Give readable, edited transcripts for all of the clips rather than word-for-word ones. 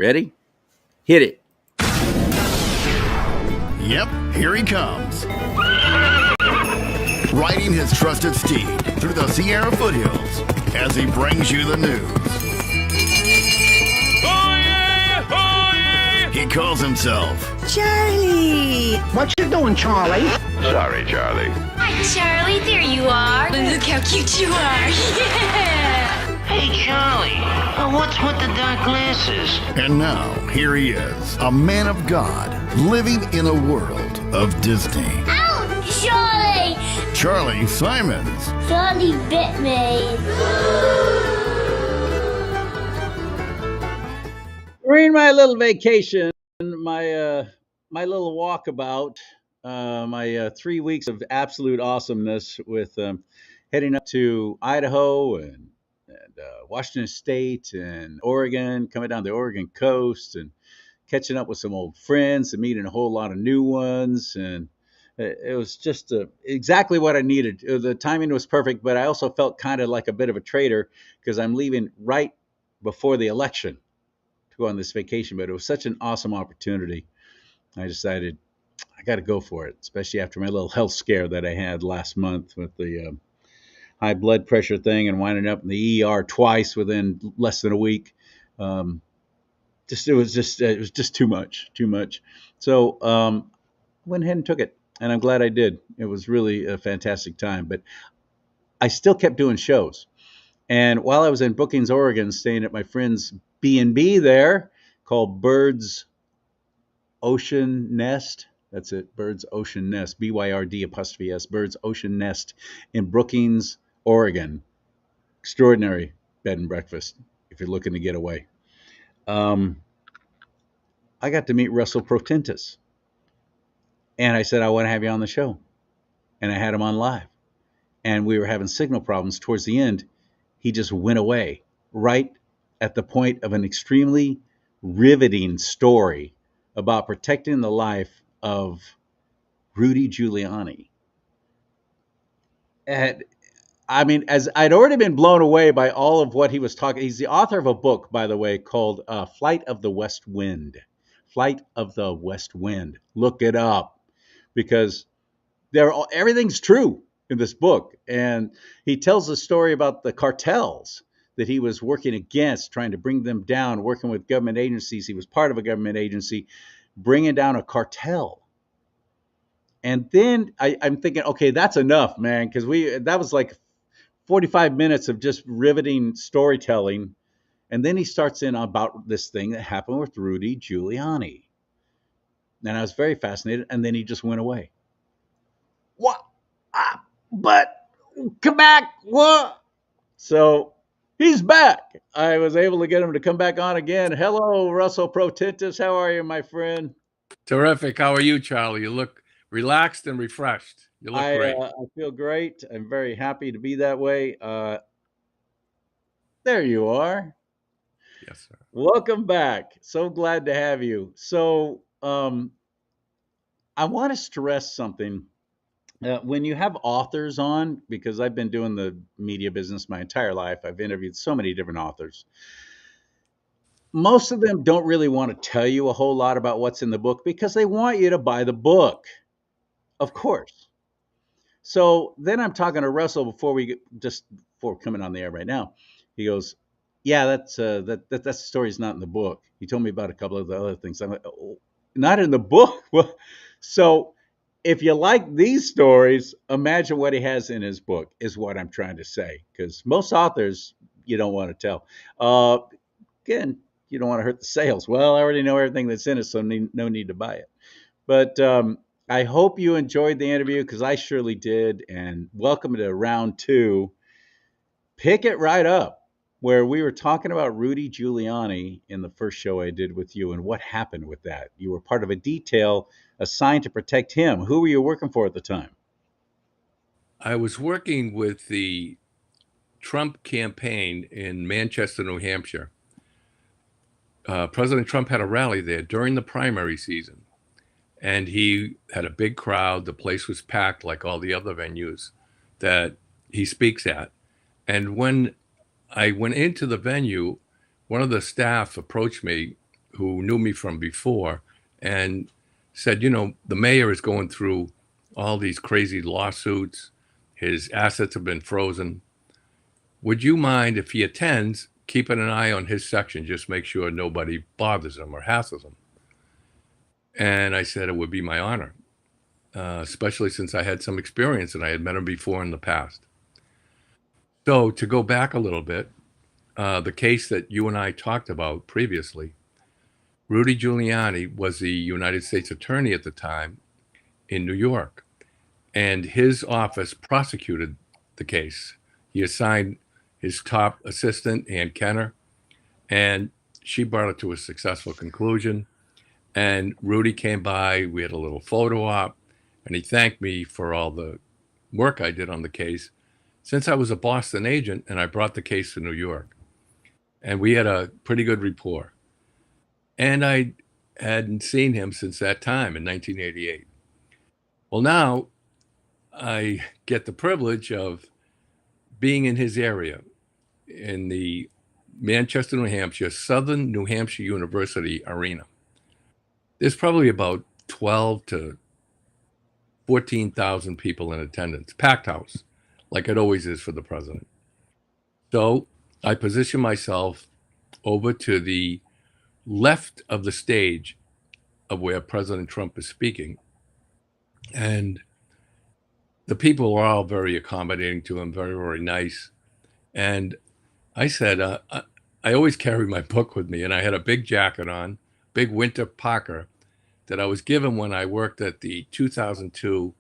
Ready? Hit it. Yep, here he comes. Riding his trusted steed through the Sierra foothills as he brings you the news. Oh yeah! Oh yeah! He calls himself Charlie! What you doing, Charlie? Sorry, Charlie. Hi, Charlie. There you are. Look how cute you are. Yeah. Hey, Charlie. What's with the dark glasses? And now, here he is, a man of God, living in a world of Disney. Ow, Charlie! Charlie Simons. Charlie bit me. During my little vacation, my little walkabout, my 3 weeks of absolute awesomeness with heading up to Idaho and Washington State and Oregon, coming down the Oregon coast and catching up with some old friends and meeting a whole lot of new ones. And it was just exactly what I needed. The timing was perfect, but I also felt kind of like a bit of a traitor because I'm leaving right before the election to go on this vacation. But it was such an awesome opportunity. I decided I got to go for it, especially after my little health scare that I had last month with the high blood pressure thing and winding up in the ER twice within less than a week. It was just too much. So went ahead and took it, and I'm glad I did. It was really a fantastic time, but I still kept doing shows. And while I was in Brookings, Oregon, staying at my friend's B&B there called Bird's Ocean Nest. That's it, Bird's Ocean Nest, BYRD''S, Bird's Ocean Nest in Brookings, Oregon. Extraordinary bed and breakfast if you're looking to get away. I got to meet Russell Protentis. And I said, I want to have you on the show. And I had him on live. And we were having signal problems towards the end. He just went away right at the point of an extremely riveting story about protecting the life of Rudy Giuliani. And I mean, as I'd already been blown away by all of what he was talking. He's the author of a book, by the way, called Flight of the West Wind. Flight of the West Wind. Look it up because everything's true in this book. And he tells a story about the cartels that he was working against, trying to bring them down, working with government agencies. He was part of a government agency, bringing down a cartel. And then I'm thinking, okay, that's enough, man, because that was like 45 minutes of just riveting storytelling. And then he starts in about this thing that happened with Rudy Giuliani. And I was very fascinated. And then he just went away. What? But come back. What? So he's back. I was able to get him to come back on again. Hello, Russell Protentis. How are you, my friend? Terrific. How are you, Charlie? You look relaxed and refreshed. You look great. I feel great. I'm very happy to be that way. There you are. Yes, sir. Welcome back. So glad to have you. So I want to stress something. When you have authors on, because I've been doing the media business my entire life, I've interviewed so many different authors. Most of them don't really want to tell you a whole lot about what's in the book because they want you to buy the book, of course. So then I'm talking to Russell before coming on the air right now. He goes, yeah, that story's not in the book. He told me about a couple of the other things. I'm like, oh, not in the book? Well, so if you like these stories, imagine what he has in his book is what I'm trying to say. Because most authors, you don't want to tell. Again, you don't want to hurt the sales. Well, I already know everything that's in it, so no need to buy it. But I hope you enjoyed the interview because I surely did. And welcome to round 2. Pick it right up, where we were talking about Rudy Giuliani in the first show I did with you and what happened with that. You were part of a detail assigned to protect him. Who were you working for at the time? I was working with the Trump campaign in Manchester, New Hampshire. President Trump had a rally there during the primary season, and he had a big crowd. The place was packed like all the other venues that he speaks at. And when I went into the venue, one of the staff approached me who knew me from before and said, the mayor is going through all these crazy lawsuits. His assets have been frozen. Would you mind if he attends, keeping an eye on his section, just make sure nobody bothers him or hassles him? And I said it would be my honor, especially since I had some experience and I had met him before in the past. So to go back a little bit, the case that you and I talked about previously, Rudy Giuliani was the United States attorney at the time in New York, and his office prosecuted the case. He assigned his top assistant, Ann Kenner, and she brought it to a successful conclusion. And Rudy came by, we had a little photo op, and he thanked me for all the work I did on the case, since I was a Boston agent and I brought the case to New York. And we had a pretty good rapport. And I hadn't seen him since that time in 1988. Well, now I get the privilege of being in his area in the Manchester, New Hampshire, Southern New Hampshire University Arena. There's probably about 12 to 14,000 people in attendance, packed house, like it always is for the president. So I position myself over to the left of the stage of where President Trump is speaking. And the people were all very accommodating to him, very, very nice. And I said, I always carry my book with me, and I had a big jacket on, big winter parka that I was given when I worked at the 2002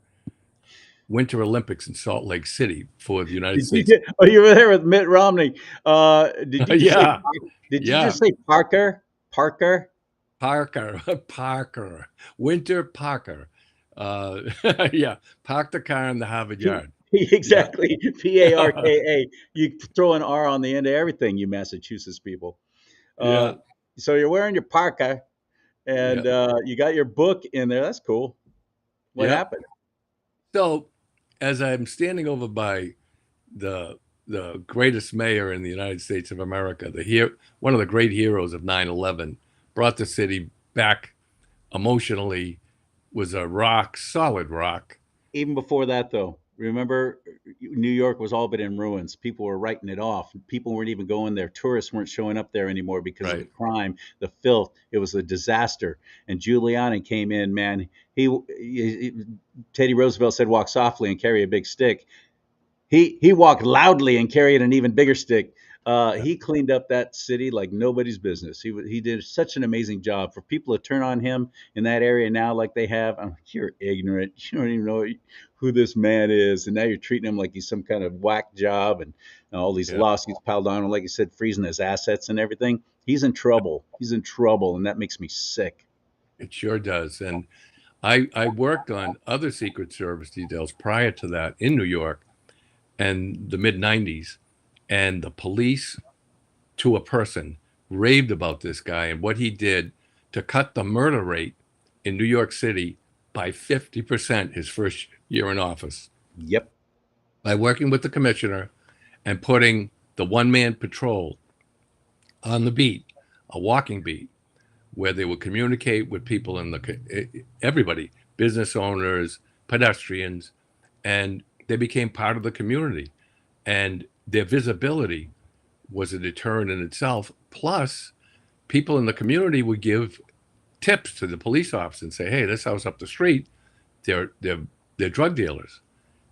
Winter Olympics in Salt Lake City for the United States. You were there with Mitt Romney. Did you Yeah. you just say Parker? Parker? Parker, winter Parker. Yeah, park the car in the Harvard Yard. Exactly. Parka. You throw an R on the end of everything, you Massachusetts people. Yeah. So you're wearing your parka, and you got your book in there. That's cool. What happened? So, as I'm standing over by the greatest mayor in the United States of America, one of the great heroes of 9/11, brought the city back emotionally, was a solid rock. Even before that, though, remember, New York was all but in ruins. People were writing it off. People weren't even going there. Tourists weren't showing up there anymore because of the crime, the filth. It was a disaster. And Giuliani came in, man. Teddy Roosevelt said, walk softly and carry a big stick. He walked loudly and carried an even bigger stick. He cleaned up that city like nobody's business. He did such an amazing job. For people to turn on him in that area now like they have, I'm like, you're ignorant. You don't even know who this man is. And now you're treating him like he's some kind of whack job, and all these lawsuits piled on him, like you said, freezing his assets and everything. He's in trouble. He's in trouble, and that makes me sick. It sure does. And I worked on other Secret Service details prior to that in New York and the mid-90s. And the police, to a person, raved about this guy and what he did to cut the murder rate in New York City by 50% his first year in office. Yep. By working with the commissioner and putting the one-man patrol on the beat, a walking beat, where they would communicate with people everybody, business owners, pedestrians, and they became part of the community. And their visibility was a deterrent in itself. Plus, people in the community would give tips to the police officer and say, hey, this house up the street, they're drug dealers.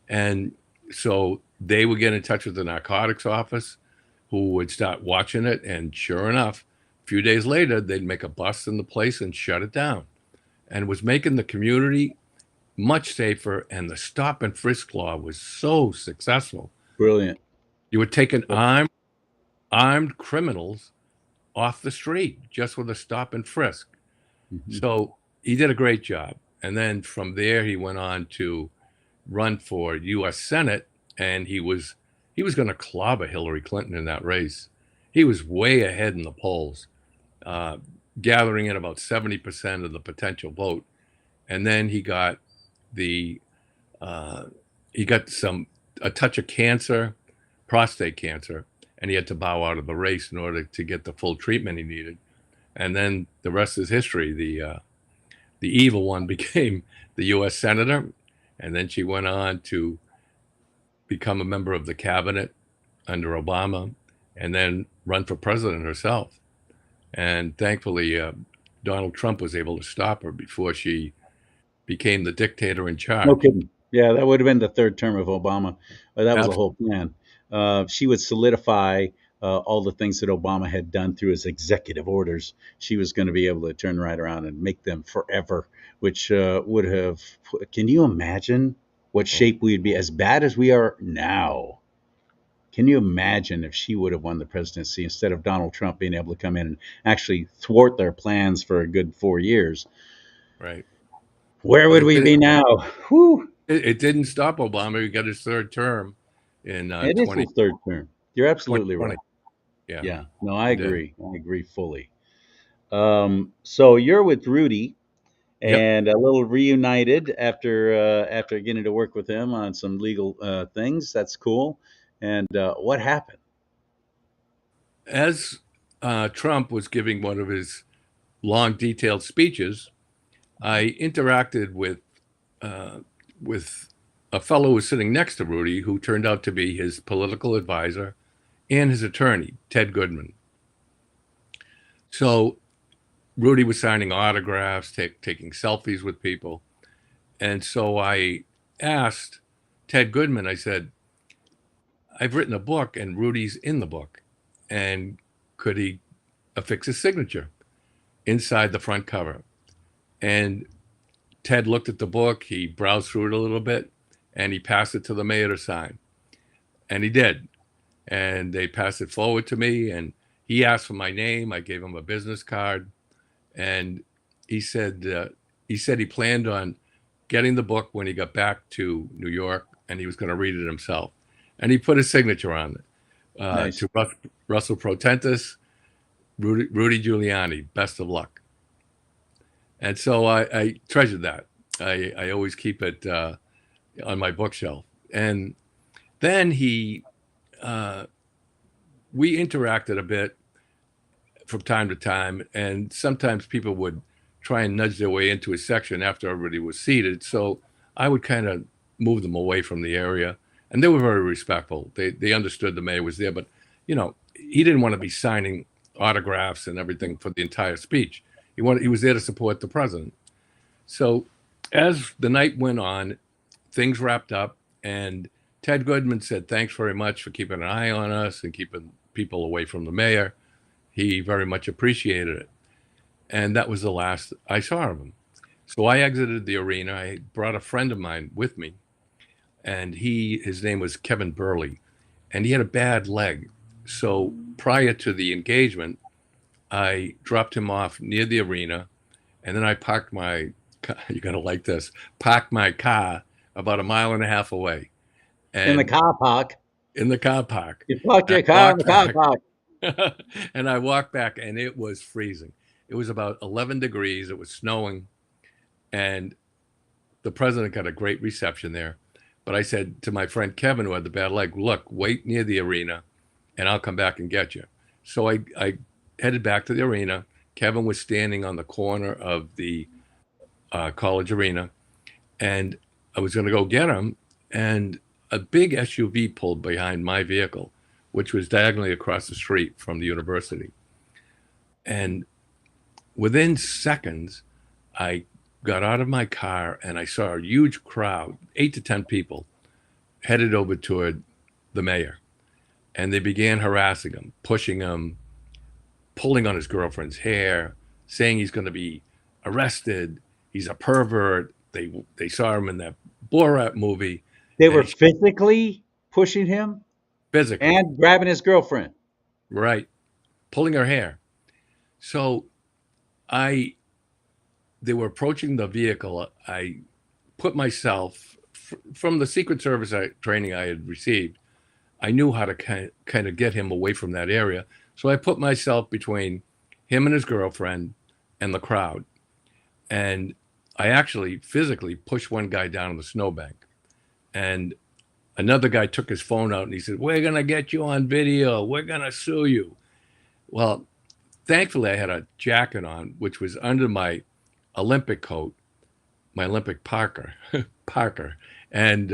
And so they would get in touch with the narcotics office, who would start watching it. And sure enough, a few days later, they'd make a bust in the place and shut it down. And it was making the community much safer. And the stop and frisk law was so successful. Brilliant. You would take an armed criminals off the street just with a stop and frisk. Mm-hmm. So he did a great job. And then from there, he went on to run for U.S. Senate, and he was going to clobber Hillary Clinton in that race. He was way ahead in the polls, gathering in about 70% of the potential vote. And then he got a touch of cancer, prostate cancer, and he had to bow out of the race in order to get the full treatment he needed. And then the rest is history. The evil one became the U.S. Senator, and then she went on to become a member of the cabinet under Obama, and then run for president herself. And thankfully, Donald Trump was able to stop her before she became the dictator in No charge. kidding. Yeah, that would have been the third term of Obama. That was the Absolutely. whole plan. She would solidify all the things that Obama had done through his executive orders. She was going to be able to turn right around and make them forever, which would have. Can you imagine what shape we'd be as bad as we are now? Can you imagine if she would have won the presidency instead of Donald Trump being able to come in and actually thwart their plans for a good 4 years? Right. Where But would it we did, be now? Whew. it didn't stop Obama. He got his third term in It is his third term. You're absolutely 2020. right. Yeah, Yeah. No, I he did. agree. I agree fully. So you're with Rudy Yep. and a little reunited after getting to work with him on some legal things. That's cool. And what happened? As Trump was giving one of his long, detailed speeches, I interacted uh, with a fellow who was sitting next to Rudy, who turned out to be his political advisor and his attorney, Ted Goodman. So Rudy was signing autographs, taking selfies with people. And so I asked Ted Goodman, I said, I've written a book and Rudy's in the book. And could he affix his signature inside the front cover? And Ted looked at the book, he browsed through it a little bit, and he passed it to the mayor to sign. And he did. And they passed it forward to me, and he asked for my name. I gave him a business card, and he said he planned on getting the book when he got back to New York, and he was going to read it himself. And he put his signature on it Nice. to Russell Protentis, Rudy Giuliani. Best of luck. And so I treasured that. I always keep it on my bookshelf. And then we interacted a bit from time to time, and sometimes people would try and nudge their way into his section after everybody was seated. So I would kind of move them away from the area, and they were very respectful. They understood the mayor was there, but he didn't want to be signing autographs and everything for the entire speech. He was there to support the president. So as the night went on, things wrapped up, and Ted Goodman said, "Thanks very much for keeping an eye on us and keeping people away from the mayor." He very much appreciated it. And that was the last I saw of him. So I exited the arena. I brought a friend of mine with me, and his name was Kevin Burley, and he had a bad leg. So prior to the engagement, I dropped him off near the arena, and then I parked you're going to like this, parked my car about a mile and a half away. In the And car park. in the car park. You parked your I car in the walked car back. park. And I walked back, and it was freezing. It was about 11 degrees. It was snowing, and the president got a great reception there. But I said to my friend Kevin, who had the bad leg, "Look, wait near the arena, and I'll come back and get you." So I headed back to the arena. Kevin was standing on the corner of the college arena, and I was going to go get him, and a big SUV pulled behind my vehicle, which was diagonally across the street from the university. And within seconds, I got out of my car and I saw a huge crowd, 8 to 10 people, headed over toward the mayor. And they began harassing him, pushing him, pulling on his girlfriend's hair, saying he's going to be arrested. He's a pervert. They saw him in that Borat movie. They And were physically pushing him physically, and grabbing his girlfriend. right, pulling her hair. So they were approaching the vehicle. I put myself from the Secret Service training I had received. I knew how to kind of get him away from that area. So I put myself between him and his girlfriend and the crowd. And I actually physically pushed one guy down on the snowbank. And another guy took his phone out and he said, "We're going to get you on video. We're going to sue you." Well, thankfully I had a jacket on, which was under my Olympic coat, my Olympic Parker, and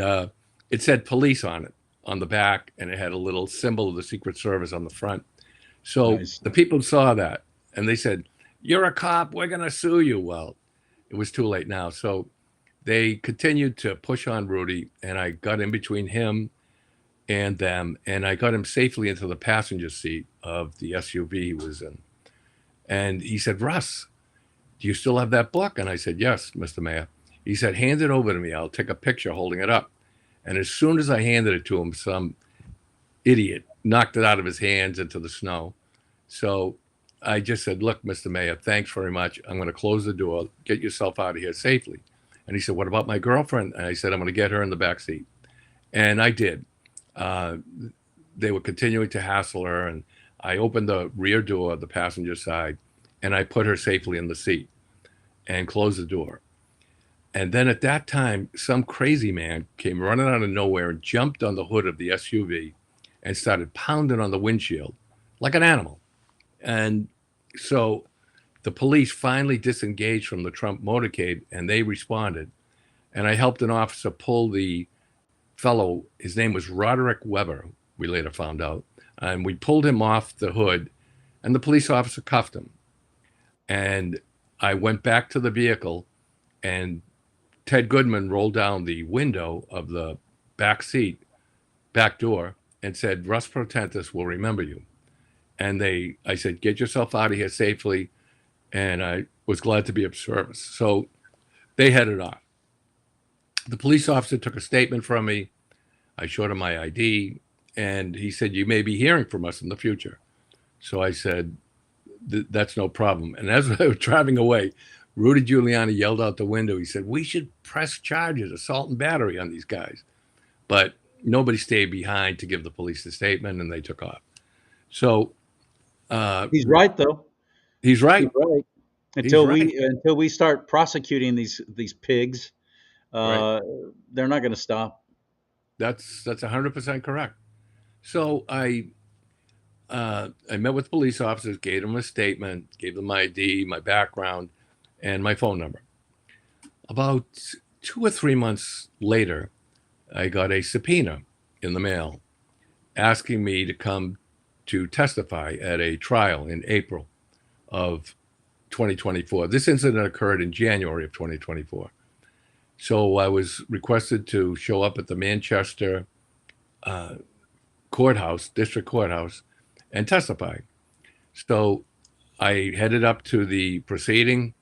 it said police on it on the back, and it had a little symbol of the Secret Service on the front. So Nice. the people saw that, and they said, "You're a cop. We're gonna sue you." Well, it was too late now. So they continued to push on Rudy, and I got in between him and them, and I got him safely into the passenger seat of the SUV he was in. And he said, "Russ, do you still have that book?" And I said, "Yes, Mr. Mayor." He said, "Hand it over to me. I'll take a picture holding it up." And as soon as I handed it to him, some idiot knocked it out of his hands into the snow. So I just said, "Look, Mr. Mayor, thanks very much. I'm going to close the door. Get yourself out of here safely." And he said, "What about my girlfriend?" And I said, "I'm going to get her in the back seat." And I did. They were continuing to hassle her, and I opened the rear door, the passenger side, and I put her safely in the seat and closed the door. And then at that time, some crazy man came running out of nowhere and jumped on the hood of the SUV and started pounding on the windshield like an animal. And so the police finally disengaged from the Trump motorcade, and they responded. And I helped an officer pull the fellow, his name was Roderick Weber, we later found out. And we pulled him off the hood, and the police officer cuffed him. And I went back to the vehicle, and Ted Goodman rolled down the window of the back seat, back door, and said, "Russ Protentis will remember you." And I said, "Get yourself out of here safely." And I was glad to be of service. So they headed off. The police officer took a statement from me. I showed him my ID, and he said, "You may be hearing from us in the future." So I said, "That's no problem." And as I was driving away, Rudy Giuliani yelled out the window. He said, "We should press charges, assault and battery on these guys." But nobody stayed behind to give the police the statement, and they took off. So He's right, though. he's right. He's right. He's Until right. we start prosecuting these pigs, Right. they're not going to stop. That's 100% correct. So I met with police officers, gave them a statement, gave them my ID, my background, and my phone number. About 2 or 3 months later, I got a subpoena in the mail asking me to come to testify at a trial in April of 2024. This incident occurred in January of 2024. So I was requested to show up at the Manchester courthouse, district courthouse, and testify. So I headed up to the proceeding.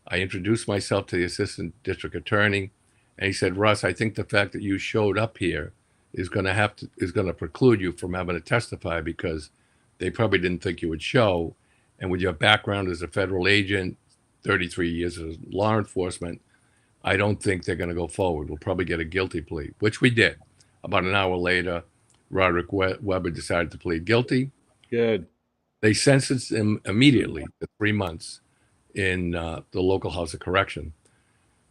I introduced myself to the assistant district attorney, and he said, "Russ, I think the fact that you showed up here is going to preclude you from having to testify because they probably didn't think you would show. And with your background as a federal agent, 33 years of law enforcement, I don't think they're going to go forward. We'll probably get a guilty plea," which we did. About an hour later, Roderick Weber decided to plead guilty. Good. They sentenced him immediately to 3 months in the local house of correction,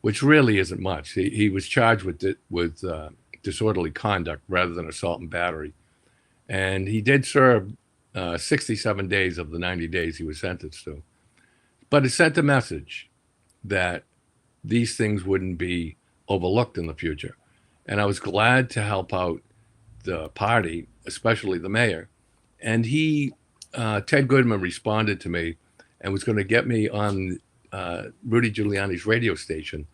which really isn't much. He was charged with disorderly conduct rather than assault and battery. And he did serve 67 days of the 90 days he was sentenced to. But it sent a message that these things wouldn't be overlooked in the future. And I was glad to help out the party, especially the mayor. And Ted Goodman responded to me and was going to get me on Rudy Giuliani's radio station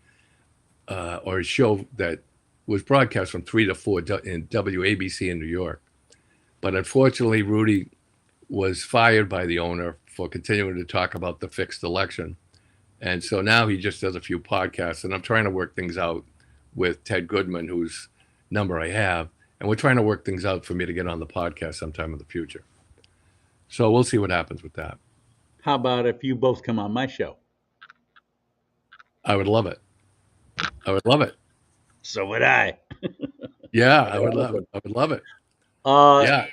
or a show that was broadcast from 3 to 4 in WABC in New York. But unfortunately, Rudy was fired by the owner for continuing to talk about the fixed election. And so now he just does a few podcasts, and I'm trying to work things out with Ted Goodman, whose number I have, and we're trying to work things out for me to get on the podcast sometime in the future. So we'll see what happens with that. How about if you both come on my show? I would love it. I would love it. So would I. Yeah, I would love it. I would love it. Yeah.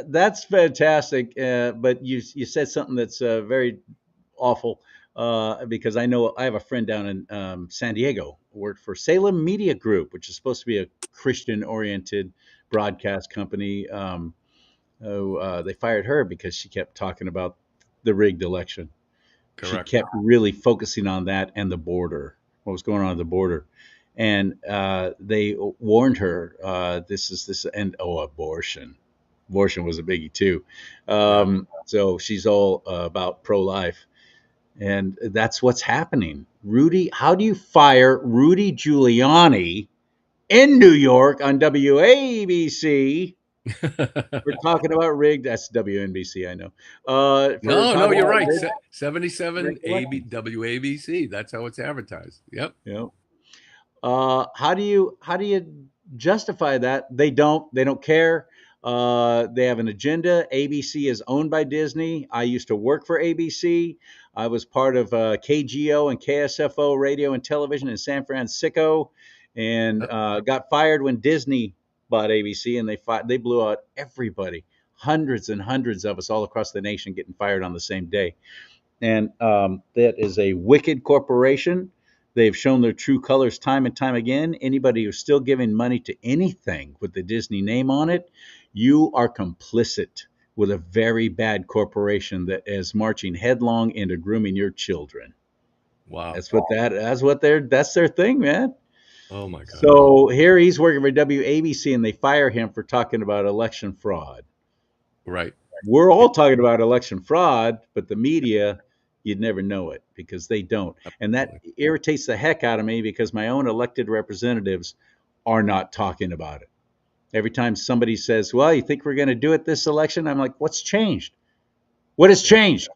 That's fantastic. But you said something that's very awful because I know I have a friend down in San Diego who worked for Salem Media Group, which is supposed to be a Christian-oriented broadcast company. They fired her because she kept talking about the rigged election. She Correct. kept really focusing on that and the border, what was going on at the border. And they warned her, and abortion. Abortion was a biggie too. Yeah. So she's all about pro-life. And that's what's happening. Rudy, how do you fire Rudy Giuliani in New York on WABC? We're talking about rigged. That's WNBC, I know. For No, talking you're about right. rigged, 77 rigged elections. WABC. That's how it's advertised. Yep. You know, how do you justify that? They don't care. They have an agenda. ABC is owned by Disney. I used to work for ABC. I was part of KGO and KSFO radio and television in San Francisco, and got fired when Disney bought ABC, and they blew out everybody. Hundreds and hundreds of us all across the nation getting fired on the same day. And that is a wicked corporation. They've shown their true colors time and time again. Anybody who's still giving money to anything with the Disney name on it, you are complicit with a very bad corporation that is marching headlong into grooming your children. Wow. That's their thing, man. Oh my God. So here he's working for WABC, and they fire him for talking about election fraud. Right. We're all talking about election fraud, but the media, you'd never know it because they don't. And that irritates the heck out of me because my own elected representatives are not talking about it. Every time somebody says, well, you think we're going to do it this election? I'm like, what's changed? What has changed?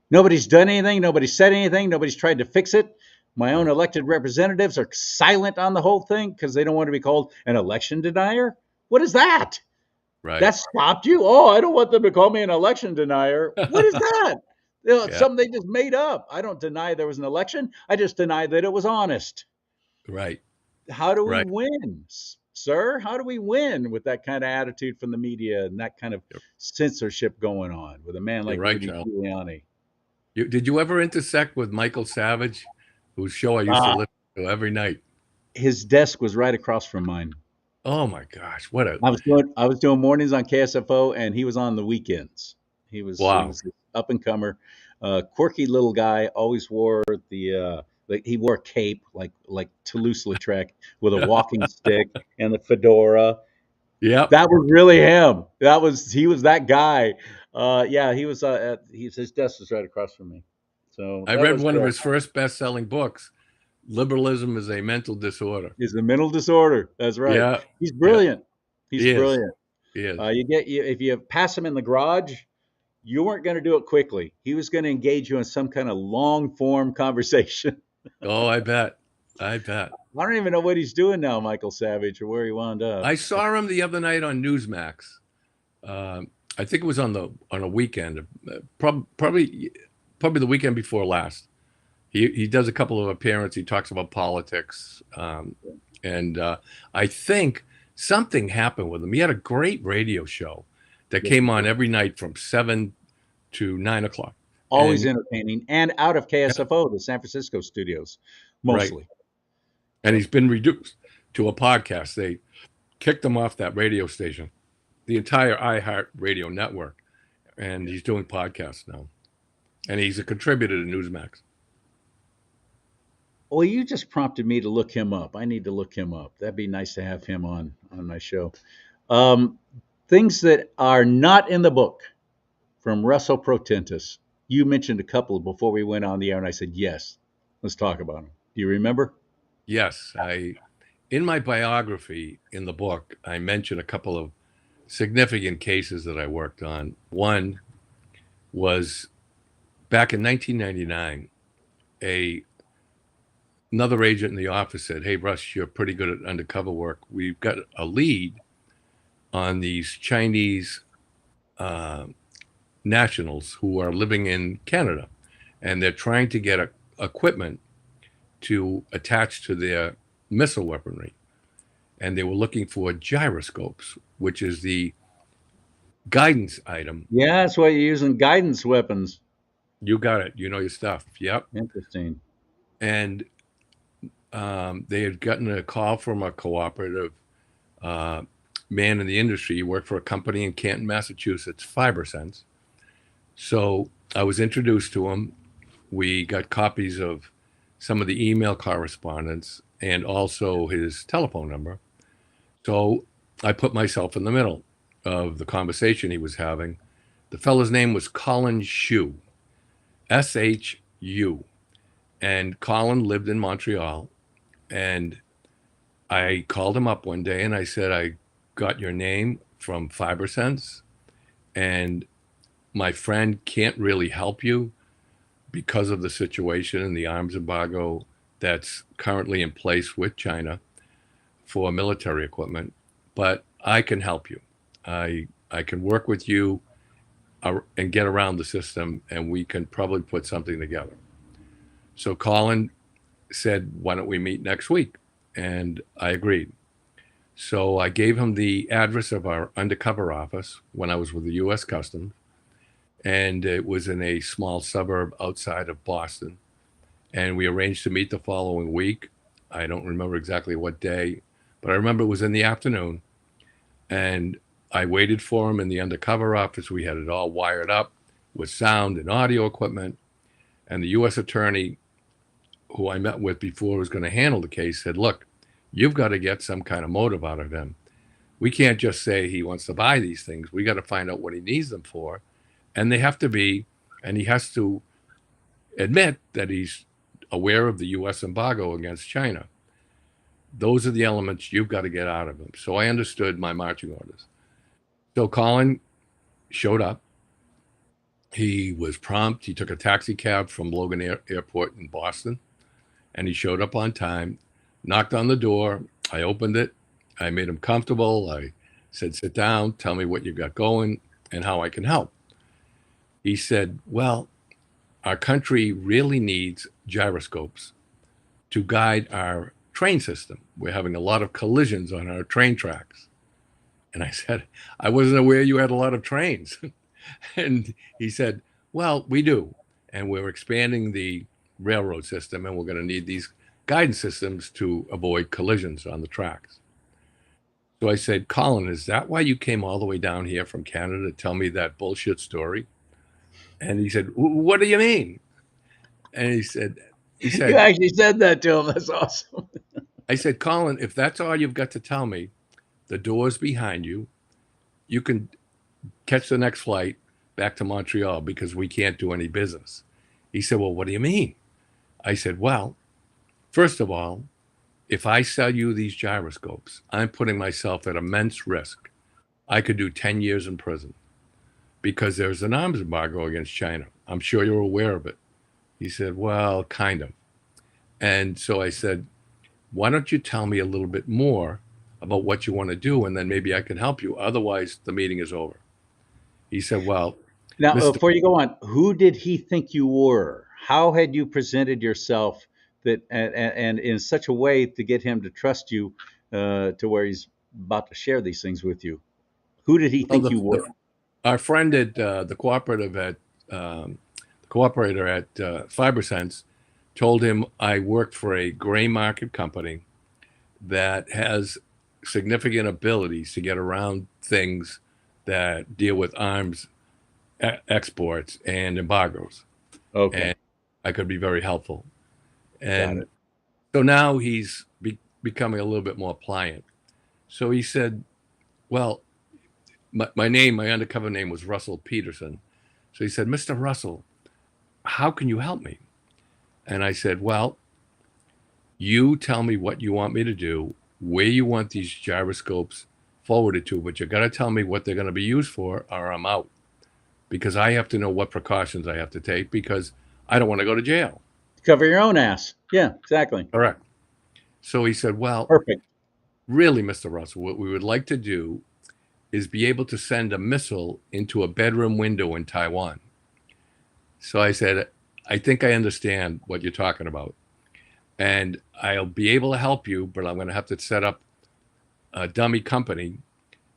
Nobody's done anything. Nobody's said anything. Nobody's tried to fix it. My own elected representatives are silent on the whole thing because they don't want to be called an election denier. What is that? Right. That stopped you? Oh, I don't want them to call me an election denier. What is that? It's something they just made up. I don't deny there was an election. I just deny that it was honest. Right. How do we Right. win, sir? How do we win with that kind of attitude from the media and that kind of censorship going on with a man like You're right, Rudy Charles. Giuliani? Did you ever intersect with Michael Savage, whose show I used to listen to every night? His desk was right across from mine. Oh my gosh, what a I was doing mornings on KSFO, and he was on the weekends. He was Wow. up and comer, quirky little guy. Always wore he wore a cape like Toulouse-Lautrec with a walking stick and the fedora. Yep. That was really him. He was that guy. Yeah, he was. His desk was right across from me. So I that read was one of cool. his first best-selling books, Liberalism is a Mental Disorder. He's a mental disorder. That's right. Yeah. He's brilliant. He's He is. brilliant. He is. If you pass him in the garage, you weren't going to do it quickly. He was going to engage you in some kind of long form conversation. Oh, I bet. I don't even know what he's doing now, Michael Savage, or where he wound up. I saw him the other night on Newsmax. I think it was on a weekend, probably the weekend before last. He does a couple of appearances. He talks about politics, and I think something happened with him. He had a great radio show that came on every night from 7 to 9 o'clock. Always entertaining, and out of KSFO, the San Francisco studios, mostly. Right. And he's been reduced to a podcast. They kicked him off that radio station, the entire iHeart Radio network, and he's doing podcasts now. And he's a contributor to Newsmax. Well, you just prompted me to look him up. I need to look him up. That'd be nice to have him on my show. Things that are not in the book from Russell Protentis. You mentioned a couple before we went on the air, and I said, yes, let's talk about them. Do you remember? Yes. In my biography in the book, I mentioned a couple of significant cases that I worked on. One was back in 1999, another agent in the office said, hey, Russ, you're pretty good at undercover work. We've got a lead on these Chinese nationals who are living in Canada, and they're trying to get equipment to attach to their missile weaponry. And they were looking for gyroscopes, which is the guidance item. Yeah, that's why you're using guidance weapons. You got it. You know your stuff. Yep. Interesting. And they had gotten a call from a cooperative man in the industry. He worked for a company in Canton, Massachusetts, FiberSense. So I was introduced to him. We got copies of some of the email correspondence and also his telephone number. So I put myself in the middle of the conversation he was having. The fellow's name was Colin Shu, SHU. And Colin lived in Montreal. And I called him up one day and I said, I got your name from FiberSense, and my friend can't really help you because of the situation and the arms embargo that's currently in place with China for military equipment, but I can help you. I can work with you and get around the system, and we can probably put something together. So Colin said, why don't we meet next week? And I agreed. So I gave him the address of our undercover office when I was with the U.S. Customs, and it was in a small suburb outside of Boston. And we arranged to meet the following week. I don't remember exactly what day, but I remember it was in the afternoon. And I waited for him in the undercover office. We had it all wired up with sound and audio equipment. And the U.S. attorney, who I met with before was going to handle the case, said, look, you've got to get some kind of motive out of him. We can't just say he wants to buy these things. We got to find out what he needs them for. And they have to be, and he has to admit that he's aware of the U.S. embargo against China. Those are the elements you've got to get out of him. So I understood my marching orders. So Colin showed up. He was prompt. He took a taxi cab from Logan Airport in Boston, and he showed up on time, knocked on the door. I opened it. I made him comfortable. I said, sit down, tell me what you've got going and how I can help. He said, well, our country really needs gyroscopes to guide our train system. We're having a lot of collisions on our train tracks. And I said, I wasn't aware you had a lot of trains. And he said, well, we do. And we're expanding the railroad system, and we're going to need these guidance systems to avoid collisions on the tracks. So I said, Colin, is that why you came all the way down here from Canada to tell me that bullshit story? And he said, what do you mean? And he said, You actually said that to him. That's awesome. I said, Colin, if that's all you've got to tell me, the door's behind you. You can catch the next flight back to Montreal because we can't do any business. He said, well, what do you mean? I said, well, first of all, if I sell you these gyroscopes, I'm putting myself at immense risk. I could do 10 years in prison because there's an arms embargo against China. I'm sure you're aware of it. He said, well, kind of. And so I said, why don't you tell me a little bit more about what you want to do, and then maybe I can help you. Otherwise, the meeting is over. He said, well. Now, before you go on, who did he think you were? How had you presented yourself that and in such a way to get him to trust you to where he's about to share these things with you? Who did he think you were? Our friend at the cooperator at FiberSense told him I worked for a gray market company that has significant abilities to get around things that deal with arms exports and embargoes. Okay. And I could be very helpful. And so now he's becoming a little bit more pliant. So he said, well, my undercover name was Russell Peterson. So he said, Mr. Russell, how can you help me? And I said, well, you tell me what you want me to do, where you want these gyroscopes forwarded to, but you got to tell me what they're going to be used for, or I'm out. Because I have to know what precautions I have to take, because I don't want to go to jail. Cover your own ass. Yeah, exactly. Correct. So he said, well, perfect. Really, Mr. Russell, what we would like to do is be able to send a missile into a bedroom window in Taiwan. So I said, I think I understand what you're talking about. And I'll be able to help you, but I'm going to have to set up a dummy company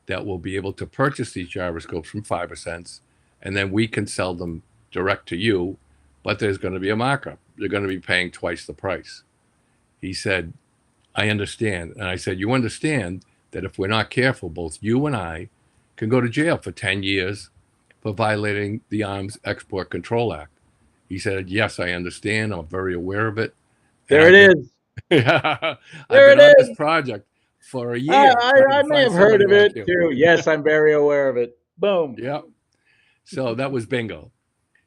that will be able to purchase these gyroscopes from FiberSense, and then we can sell them direct to you, but there's going to be a markup. You're going to be paying twice the price. He said, I understand. And I said, you understand that if we're not careful, both you and I can go to jail for 10 years for violating the Arms Export Control Act. He said, yes, I understand. I'm very aware of it. And There it is. I've There been it on this is. project for a I, year I, trying I to may find have heard somebody of like it you. too. Yes, I'm very aware of it. Boom. Yeah. So that was bingo.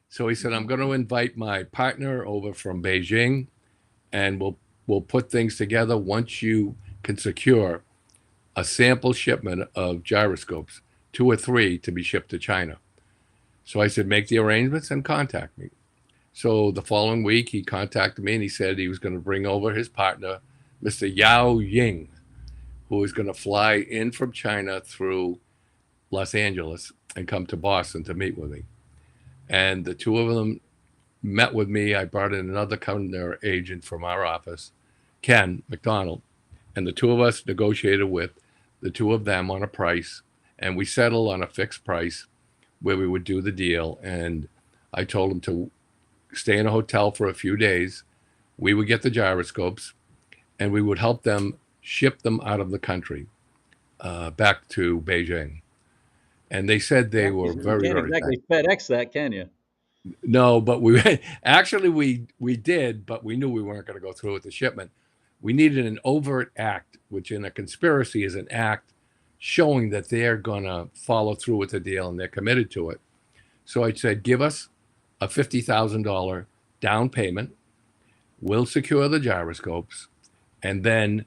So he said, I'm going to invite my partner over from Beijing, and we'll put things together once you can secure a sample shipment of gyroscopes, 2 or 3 to be shipped to China. So I said, make the arrangements and contact me. So the following week, he contacted me and he said he was going to bring over his partner, Mr. Yao Ying, who was going to fly in from China through Los Angeles and come to Boston to meet with me. And the two of them met with me. I brought in another counter agent from our office, Ken McDonald, and the two of us negotiated with the two of them on a price, and we settled on a fixed price where we would do the deal. And I told them to stay in a hotel for a few days. We would get the gyroscopes, and we would help them ship them out of the country back to Beijing. And they said they were You very, can't very exactly FedEx that, can you? No, but we actually we did, but we knew we weren't going to go through with the shipment. We needed an overt act, which in a conspiracy is an act showing that they're going to follow through with the deal and they're committed to it. So I said, give us a $50,000 down payment. We'll secure the gyroscopes, and then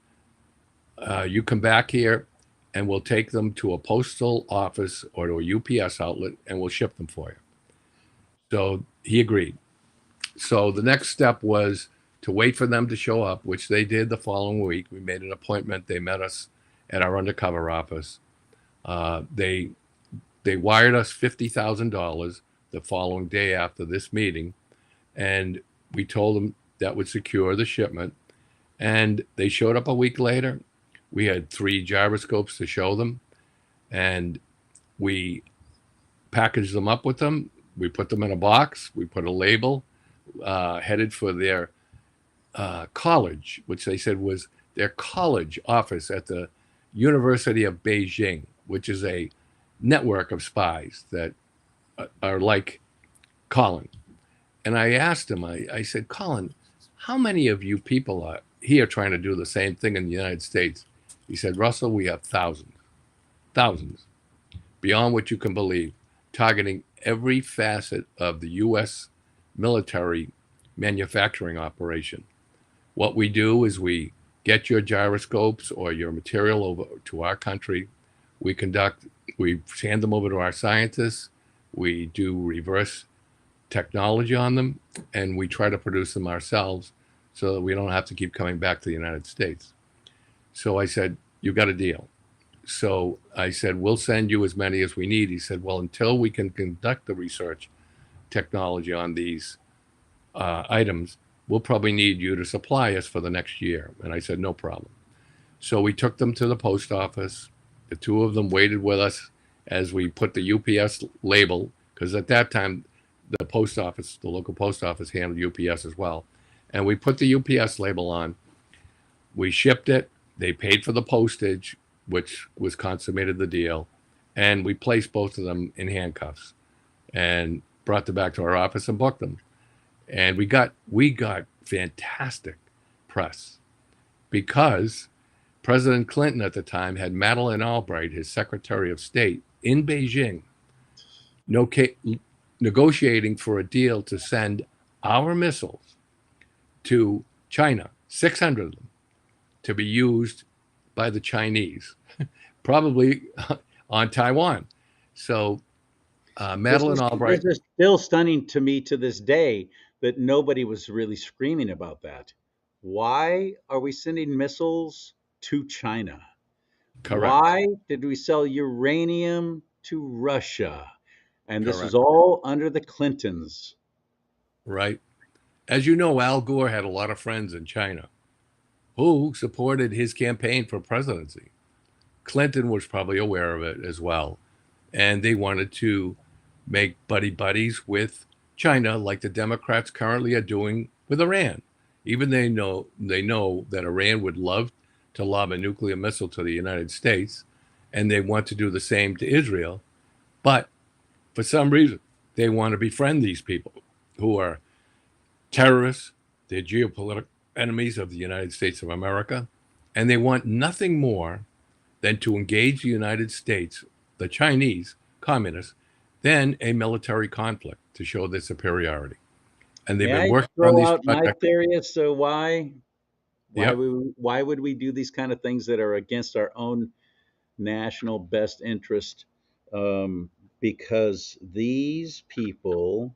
you come back here and we'll take them to a postal office or to a UPS outlet and we'll ship them for you. So he agreed. So the next step was to wait for them to show up, which they did the following week. We made an appointment. They met us at our undercover office. They wired us $50,000 the following day after this meeting, and we told them that would secure the shipment. And they showed up a week later. We had 3 gyroscopes to show them, and we packaged them up with them. We put them in a box. We put a label headed for their college, which they said was their college office at the University of Beijing, which is a network of spies that are like Colin. And I asked him, I said, Colin, how many of you people are here trying to do the same thing in the United States? He said, Russell, we have thousands, beyond what you can believe, targeting every facet of the U.S. military manufacturing operation. What we do is we get your gyroscopes or your material over to our country. We hand them over to our scientists. We do reverse technology on them, and we try to produce them ourselves so that we don't have to keep coming back to the United States. So I said, you got a deal. So I said, we'll send you as many as we need. He said, well, until we can conduct the research technology on these items, we'll probably need you to supply us for the next year. And I said, no problem. So we took them to the post office. The two of them waited with us as we put the UPS label, because at that time, the local post office handled UPS as well. And we put the UPS label on. We shipped it. They paid for the postage, which was consummated the deal. And we placed both of them in handcuffs and brought them back to our office and booked them. And we got fantastic press because President Clinton at the time had Madeleine Albright, his Secretary of State, in Beijing, negotiating for a deal to send our missiles to China, 600 of them, to be used by the Chinese, probably on Taiwan. So Madeleine Albright. This is still stunning to me to this day that nobody was really screaming about that. Why are we sending missiles to China? Correct. Why did we sell uranium to Russia? And this Correct. is all under the Clintons. Right. As you know, Al Gore had a lot of friends in China who supported his campaign for presidency. Clinton was probably aware of it as well. And they wanted to make buddies with China like the Democrats currently are doing with Iran. Even they know that Iran would love to lob a nuclear missile to the United States, and they want to do the same to Israel. But for some reason, they want to befriend these people who are terrorists. They're geopolitical enemies of the United States of America. And they want nothing more than to engage the United States, the Chinese communists, than a military conflict to show their superiority. And they've May been I working on throw these out my projects. theory as to Yep, why would we do these kind of things that are against our own national best interest? Um, because these people,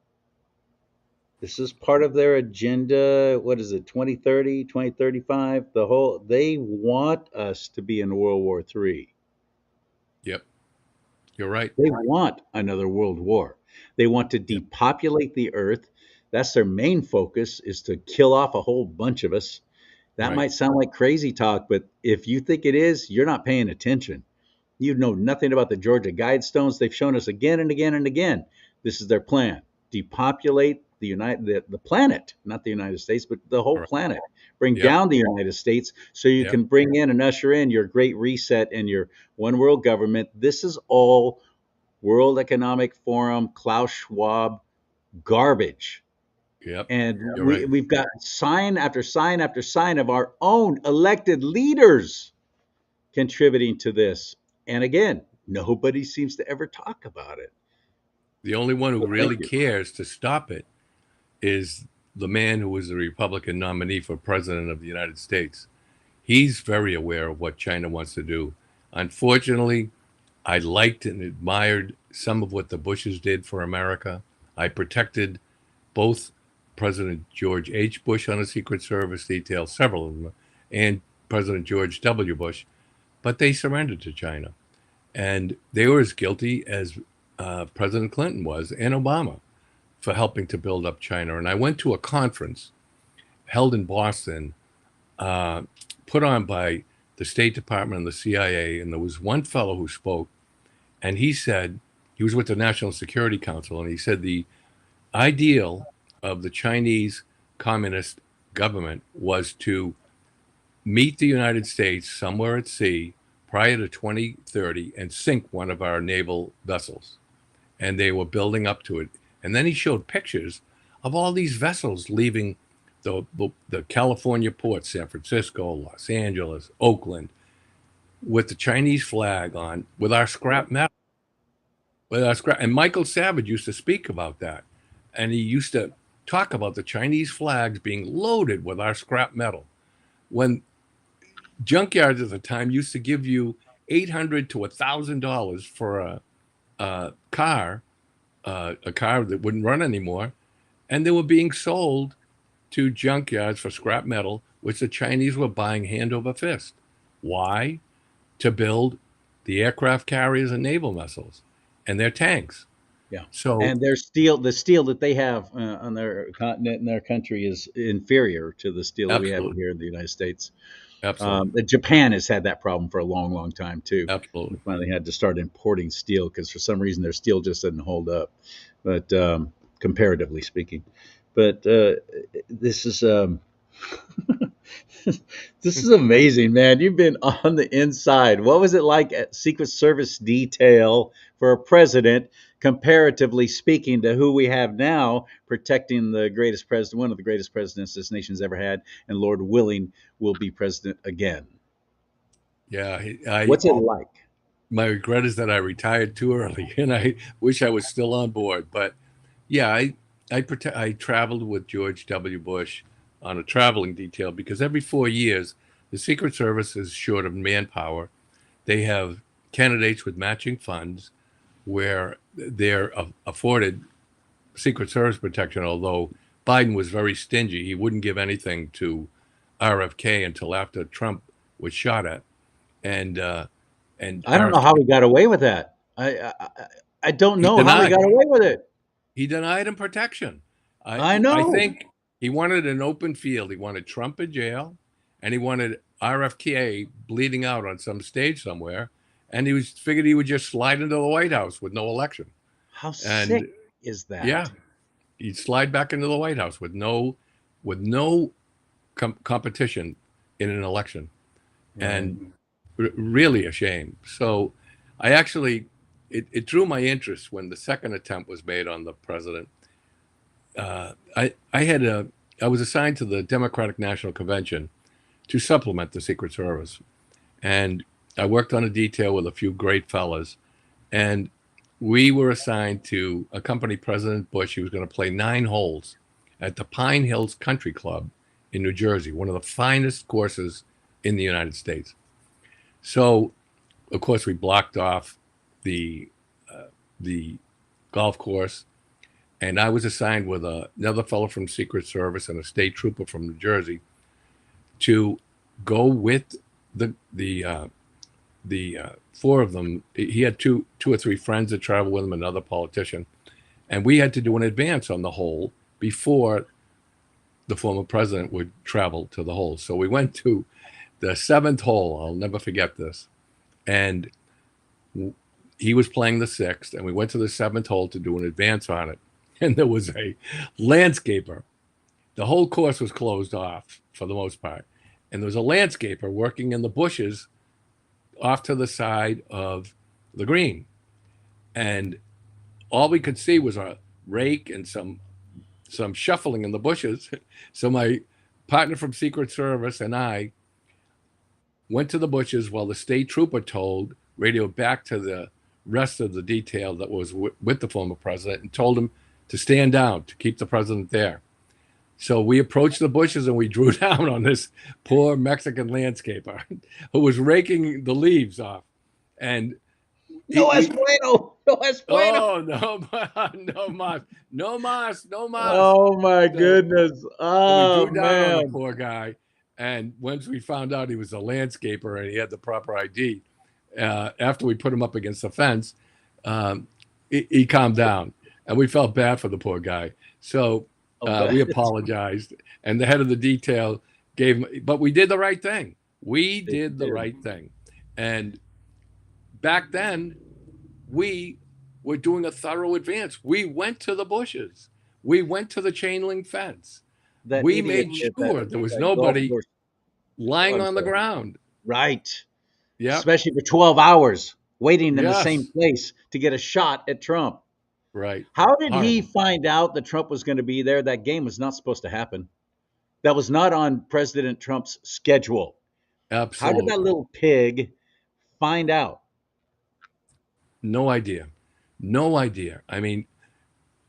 this is part of their agenda. What is it, 2030, 2035? They want us to be in World War III. yep, you're right. They want another world war. They want to Yep, depopulate the earth. That's their main focus, is to kill off a whole bunch of us. That right, might sound like crazy talk, but if you think it is, you're not paying attention. You know nothing about the Georgia Guidestones. They've shown us again and again and again. This is their plan: depopulate the planet, not the United States, but the whole all right. planet. Bring Yep, down the United States so you yep, can bring in and usher in your great reset and your one world government. This is all World Economic Forum, Klaus Schwab garbage. yep, And you're right. we've got sign after sign after sign of our own elected leaders contributing to this. And again, nobody seems to ever talk about it. The only one who So thank really you. cares to stop it is the man who was the Republican nominee for president of the United States. He's very aware of what China wants to do. Unfortunately, I liked and admired some of what the Bushes did for America. I protected both President George H. Bush on a Secret Service detail, several of them, and President George W. Bush, but they surrendered to China. And they were as guilty as President Clinton was and Obama for helping to build up China. And I went to a conference held in Boston, uh, put on by the State Department and the CIA. And there was one fellow who spoke, and he said, he was with the National Security Council, and he said the ideal of the Chinese Communist government was to meet the United States somewhere at sea prior to 2030 and sink one of our naval vessels. And they were building up to it. And then he showed pictures of all these vessels leaving the California ports, San Francisco, Los Angeles, Oakland, with the Chinese flag on, with our scrap metal. With our scrap. And Michael Savage used to speak about that. And he used to talk about the Chinese flags being loaded with our scrap metal. When junkyards at the time used to give you $800 to $1,000 for a car that wouldn't run anymore, and they were being sold to junkyards for scrap metal, which the Chinese were buying hand over fist. Why? To build the aircraft carriers and naval vessels and their tanks. Yeah. So And the steel that they have on their continent and their country is inferior to the steel that we have absolutely, here in the United States. absolutely, Japan has had that problem for a long, long time too. We absolutely. finally had to start importing steel because for some reason their steel just doesn't hold up, but comparatively speaking. But this is this is amazing, man. You've been on the inside. What was it like at Secret Service detail for a president, comparatively speaking, to who we have now, protecting the greatest president, one of the greatest presidents this nation's ever had, and Lord willing, will be president again? Yeah, I What's it like? my regret is that I retired too early, and I wish I was still on board. But yeah, I traveled with George W. Bush on a traveling detail because every 4 years the Secret Service is short of manpower. They have candidates with matching funds where they're afforded Secret Service protection. Although Biden was very stingy, he wouldn't give anything to RFK until after Trump was shot at, and I don't know how RFK he got away with that. I don't he know how he denied. got away with it. He denied him protection. I I know. think he wanted an open field. He wanted Trump in jail, and he wanted RFK bleeding out on some stage somewhere. And he was figured he would just slide into the White House with no election. How sick And is that? yeah, he'd slide back into the White House with no competition in an election, Right. and really a shame. So I actually it drew my interest when the second attempt was made on the president. I was assigned to the Democratic National Convention to supplement the Secret Service, and I worked on a detail with a few great fellas, and we were assigned to accompany President Bush. He was going to play 9 holes at the Pine Hills Country Club in New Jersey, one of the finest courses in the United States. So, of course, we blocked off the golf course, and I was assigned with another fellow from Secret Service and a state trooper from New Jersey to go with the 4 of them. He had two or three friends that traveled with him, another politician, and we had to do an advance on the hole before the former president would travel to the hole. So we went to the 7th hole. I'll never forget this. And he was playing the 6th, and we went to the 7th hole to do an advance on it. And there was a landscaper. The whole course was closed off for the most part. And there was a landscaper working in the bushes off to the side of the green. And all we could see was a rake and some shuffling in the bushes. So my partner from Secret Service and I went to the bushes while the state trooper radioed back to the rest of the detail that was with the former president and told him to stand down, to keep the president there. So we approached the bushes and we drew down on this poor Mexican landscaper who was raking the leaves off. And No es bueno. No es bueno. oh, no mas. Oh my goodness. So Oh we drew down on the man. poor guy. And once we found out he was a landscaper and he had the proper ID, after we put him up against the fence, he calmed down. And we felt bad for the poor guy. So we apologized. And the head of the detail gave him, but we did the right thing. We did the right thing. And back then, we were doing a thorough advance. We went to the bushes. We went to the chain link fence. We made sure there was nobody lying on the ground. Right. Yeah. Especially for 12 hours waiting in the Yes. same place to get a shot at Trump. Right. How did he Horrible. find out that Trump was going to be there? That game was not supposed to happen. That was not on President Trump's schedule. How Absolutely. did that little pig find out? No idea. No idea. I mean,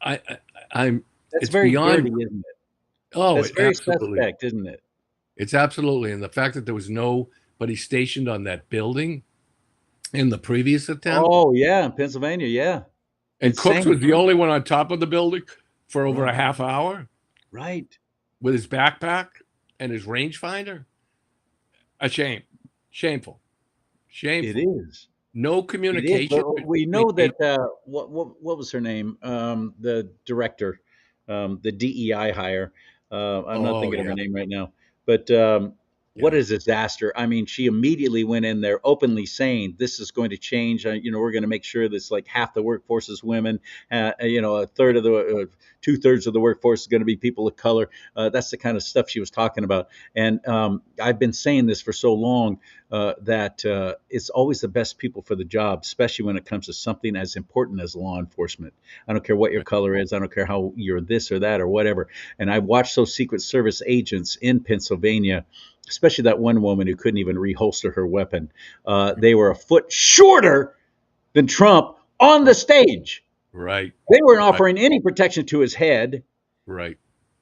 I'm. That's It's very beyond. dirty, isn't it? Oh, That's very absolutely. suspect, isn't it? It's absolutely. And the fact that there was nobody stationed on that building in the previous attempt, Oh yeah, in Pennsylvania, yeah. and Cooks insane. was the only one on top of the building for over a half hour Right. with his backpack and his rangefinder. A shame. Shameful. Shameful. It is. No It is. communication. But we know that what was her name? The director, the DEI hire. I'm not Oh, thinking of her yeah. name right now. But what a disaster! I mean, she immediately went in there openly saying, "This is going to change. We're going to make sure that's like half the workforce is women. A third of the, 2/3 of the workforce is going to be people of color." That's the kind of stuff she was talking about. And I've been saying this for so long that it's always the best people for the job, especially when it comes to something as important as law enforcement. I don't care what your color is. I don't care how you're this or that or whatever. And I watched those Secret Service agents in Pennsylvania, especially that one woman who couldn't even reholster her weapon. They were a foot shorter than Trump on the stage. Right. They weren't offering any protection to his head. Right.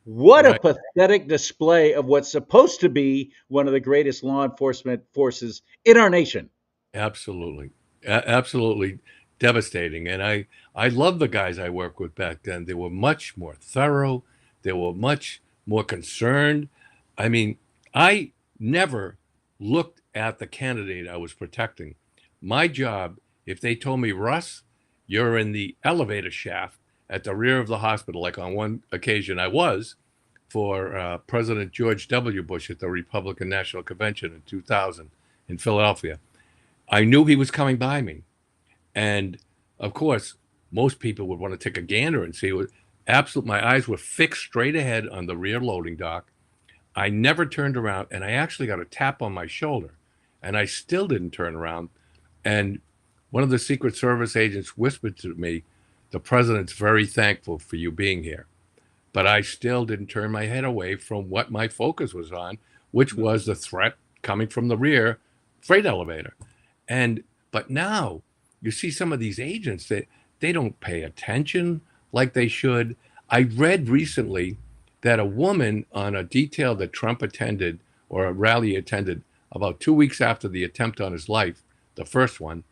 What a Right. pathetic display of what's supposed to be one of the greatest law enforcement forces in our nation. Absolutely. Absolutely devastating. And I love the guys I worked with back then. They were much more thorough. They were much more concerned. I mean, I never looked at the candidate I was protecting. My job, if they told me, Russ, you're in the elevator shaft at the rear of the hospital, like on one occasion I was for President George W. Bush at the Republican National Convention in 2000 in Philadelphia. I knew he was coming by me. And of course, most people would want to take a gander and see what my eyes were fixed straight ahead on the rear loading dock. I never turned around, and I actually got a tap on my shoulder, and I still didn't turn around. And one of the Secret Service agents whispered to me, "The president's very thankful for you being here." But I still didn't turn my head away from what my focus was on, which was the threat coming from the rear freight elevator. But now you see some of these agents that they don't pay attention like they should. I read recently that a woman on a detail that Trump attended, or a rally attended, about 2 weeks after the attempt on his life, the first one,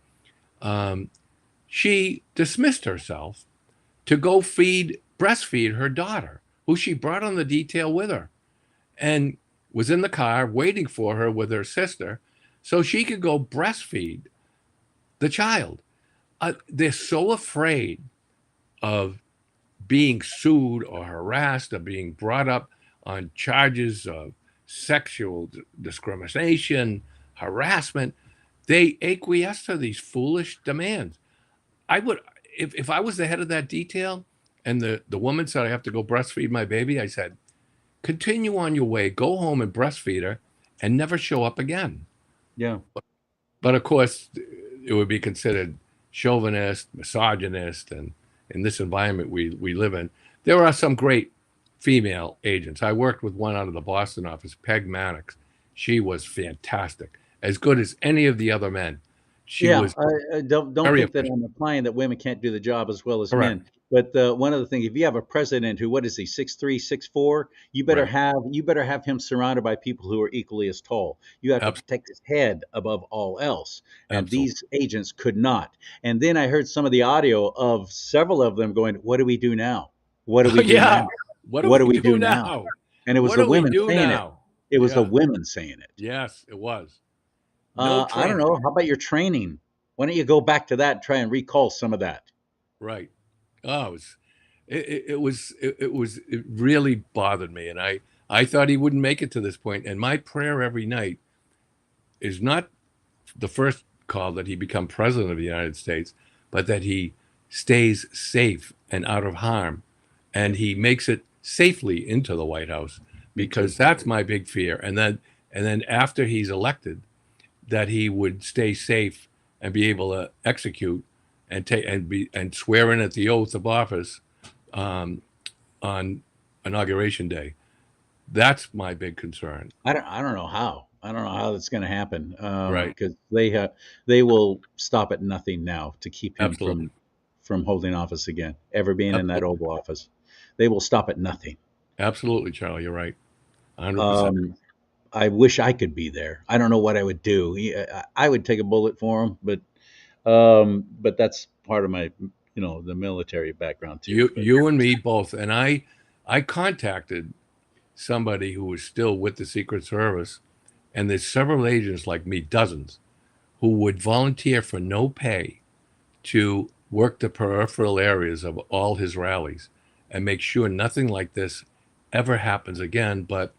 she dismissed herself to go breastfeed her daughter, who she brought on the detail with her, and was in the car waiting for her with her sister so she could go breastfeed the child. They're so afraid of being sued or harassed or being brought up on charges of sexual discrimination, harassment. They acquiesce to these foolish demands. I would, if I was the head of that detail and the woman said, "I have to go breastfeed my baby," I said, "Continue on your way, go home and breastfeed her and never show up again." Yeah. But of course, it would be considered chauvinist, misogynist, and in this environment we live in, there are some great female agents. I worked with one out of the Boston office, Peg Mannix. She was fantastic, as good as any of the other men. She was I don't very think that efficient. I'm implying that women can't do the job as well as Correct. men. But one of the things, if you have a president who, what is he, 6'3", 6'4", you better have him surrounded by people who are equally as tall. You have to Abs- protect his head above all else, and Absolutely. these agents could not. And then I heard some of the audio of several of them going, "What do we do now? What do we do Yeah. now? What do What we do we do do now?" now? And it was What the do we women do saying it. now? It was the Yeah. women saying it. Yes, it was. No I don't training. know. How about your training? Why don't you go back to that and try and recall some of that? Right. Oh, it really bothered me. And I thought he wouldn't make it to this point. And my prayer every night is not the first call that he become president of the United States, but that he stays safe and out of harm, and he makes it safely into the White House, because that's my big fear. And then after he's elected, that he would stay safe and be able to execute and take and swear in at the oath of office on inauguration day. That's my big concern. I don't know how. I don't know how that's going to happen. Right. Because they will stop at nothing now to keep him Absolutely. from holding office again, ever being in that Absolutely. Oval Office. They will stop at nothing. Absolutely, Charlie. You're right. 100%. I wish I could be there. I don't know what I would do. I would take a bullet for him, but that's part of my, the military background too. You and me both. And I contacted somebody who was still with the Secret Service, and there's several agents like me, dozens, who would volunteer for no pay to work the peripheral areas of all his rallies and make sure nothing like this ever happens again. But